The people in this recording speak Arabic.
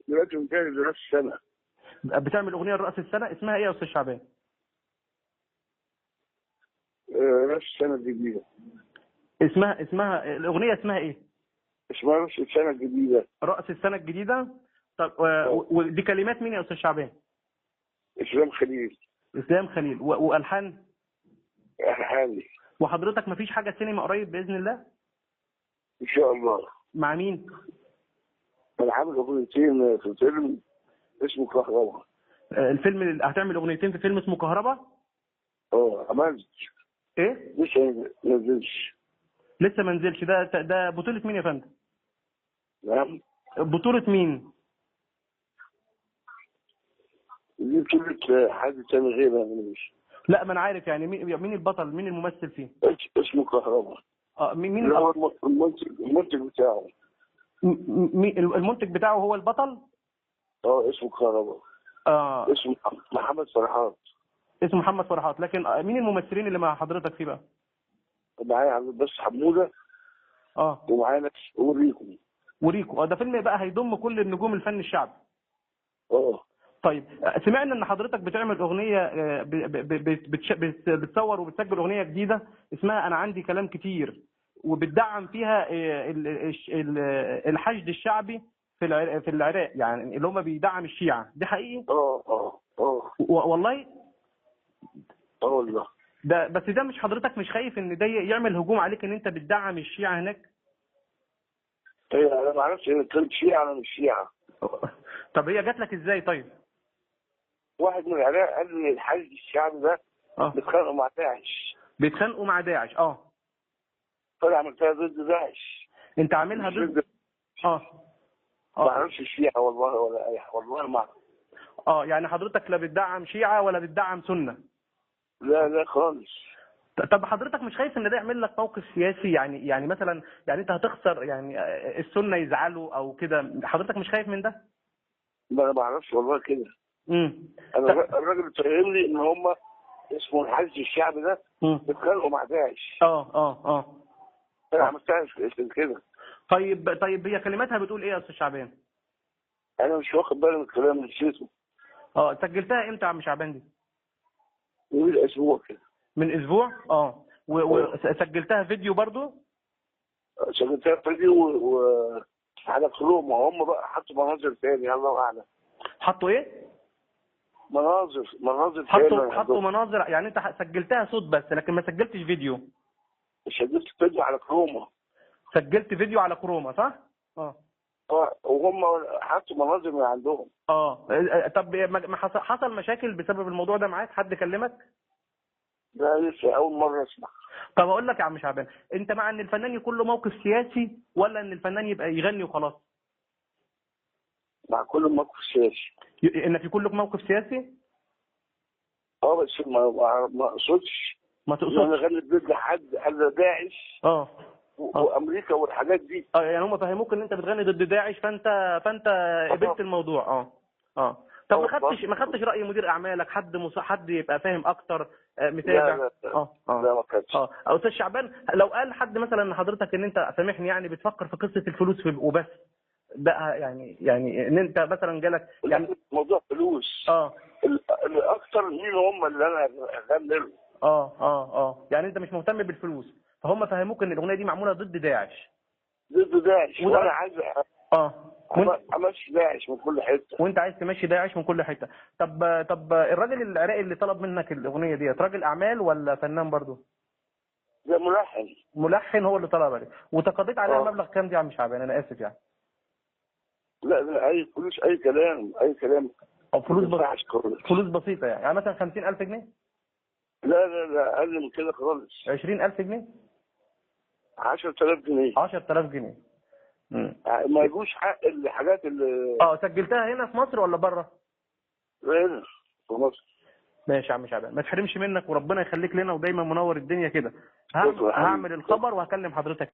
دلوقتي مجهز راس السنه. بتعمل اغنيه لراس السنه، اسمها ايه يا استاذ شعبان؟ راس السنه الجديده. اسمها الاغنيه اسمها ايه؟ اسمها راس السنه الجديده. راس السنه الجديده. طب آه. ودي كلمات مين يا استاذ شعبان؟ اسلام خليل. اسلام خليل. والحان؟ حالي. وحضرتك مفيش حاجه سينما قريب باذن الله؟ ان شاء الله. مع مين؟ انا عامل اغنيتين في فيلم اسمه كهرباء. الفيلم هتعمل اغنيتين في فيلم اسمه كهرباء؟ عملت. ايه؟ لسه ما نزلش. لسه ما نزلش. ده بطوله مين يا فندم؟ نعم. بطوله مين؟ دي بطولة حد تاني غير انا مش. لا ما انا عارف يعني مين البطل، مين الممثل فيه؟ اسمه كهرباء. مين اللي هو المنتج بتاعه. المنتج بتاعه هو البطل؟ اسمه كهرباء. اسمه محمد فرحات. اسمه محمد فرحات. لكن مين الممثلين اللي مع حضرتك فيه بقى؟ معايا عبد الباسط حموده. ومعايا ناس وريكو. ده فيلم بقى هيضم كل النجوم الفن الشعبي. طيب سمعنا ان حضرتك بتعمل اغنيه، بتصور وبتسجل اغنيه جديده اسمها انا عندي كلام كتير، وبتدعم فيها الحشد الشعبي في العراق، يعني اللي هم بيدعم الشيعة. دي حقيقي؟ والله. والله. بس مش حضرتك مش خايف ان ده يعمل هجوم عليك ان انت بتدعم الشيعة هناك؟ انا ما اعرفش انا كنت شيعة ولا مش شيعة. طب هي جات لك ازاي طيب؟ واحد من العراق قال لي الحشد الشعبي ده بيتخانقوا مع داعش. بيتخانقوا مع داعش. فانا عملتها ضد داعش. انت عاملها ضد؟ ما اعرفش الشيعة والله ولا اي حاجة، والله ما اعرف. يعني حضرتك لا بتدعم شيعة ولا بتدعم سنة؟ لا خالص. طب حضرتك مش خايف ان ده يعمل لك موقف سياسي؟ يعني مثلا يعني انت هتخسر، يعني السنة يزعلوا او كده، حضرتك مش خايف من ده؟ ما انا ما اعرفش والله كده. انا الراجل فهمني ان هم اسمه الحشد الشعبي ده بيتخانقوا مع داعش. انا عملتها كده. طيب هي كلماتها بتقول ايه يا استاذ شعبان؟ انا مش واخد بالي من الكلام، نسيته. سجلتها امتى يا عم شعبان دي؟ من اسبوع كده. من اسبوع؟ وسجلتها فيديو برضو؟ سجلتها فيديو على كروم، وهم بقى حطوا مناظر تاني الله اعلم. حطوا ايه؟ مناظر حطوا مناظر. يعني انت سجلتها صوت بس لكن ما سجلتش فيديو؟ سجلت فيديو على كروما. سجلت فيديو على كروما صح؟ وهم حطوا مناظر من عندهم. طب ما حصل مشاكل بسبب الموضوع ده معاك؟ حد كلمك؟ لا لسه اول مره اسمع. طب اقول لك يا عم شعبان، انت مع ان الفنان يكون له موقف سياسي ولا ان الفنان يبقى يغني وخلاص؟ مع كل موقف سياسي. انك يكون لك موقف سياسي؟ بس ما اقصدش. ما تقصدش؟ انا غنيت ضد حد قال داعش. وامريكا والحاجات دي. يعني هم فهموك ان انت بتغني ضد داعش، فانت قبلت الموضوع. طب ما خدتش راي مدير اعمالك، حد يبقى فاهم اكتر، متابع؟ لا ما كانش. استاذ شعبان، لو قال حد مثلا ان حضرتك ان انت سامحني يعني بتفكر في قصه الفلوس وبس، ده يعني ان انت مثلا جالك يعني موضوع فلوس. الاكتر مين هم اللي انا اغني لهم. يعني انت مش مهتم بالفلوس، فهم فهموك ان الاغنيه دي معموله ضد داعش. وانا عايز امشي داعش من كل حته. وانت عايز تمشي داعش من كل حته. طب الراجل العراقي اللي طلب منك الاغنيه ديت راجل اعمال ولا فنان برضه؟ ده ملحن هو اللي طلب عليه. وتقاضيت عليها مبلغ كام دي يا عم شعبان؟ انا اسف يعني. لا اي فلوس، اي كلام. فلوس بسيطه يعني مثلا 50,000 جنيه؟ لا اقل من كده خالص. 20,000 جنيه؟ 10,000 جنيه. 10,000 جنيه. ما يجوش حق الحاجات اللي سجلتها هنا في مصر ولا بره؟ هنا في مصر. ماشي يا عم شعبان، ما تحرمش منك وربنا يخليك لنا ودايما منور الدنيا كده. هعمل الخبر وهكلم حضرتك.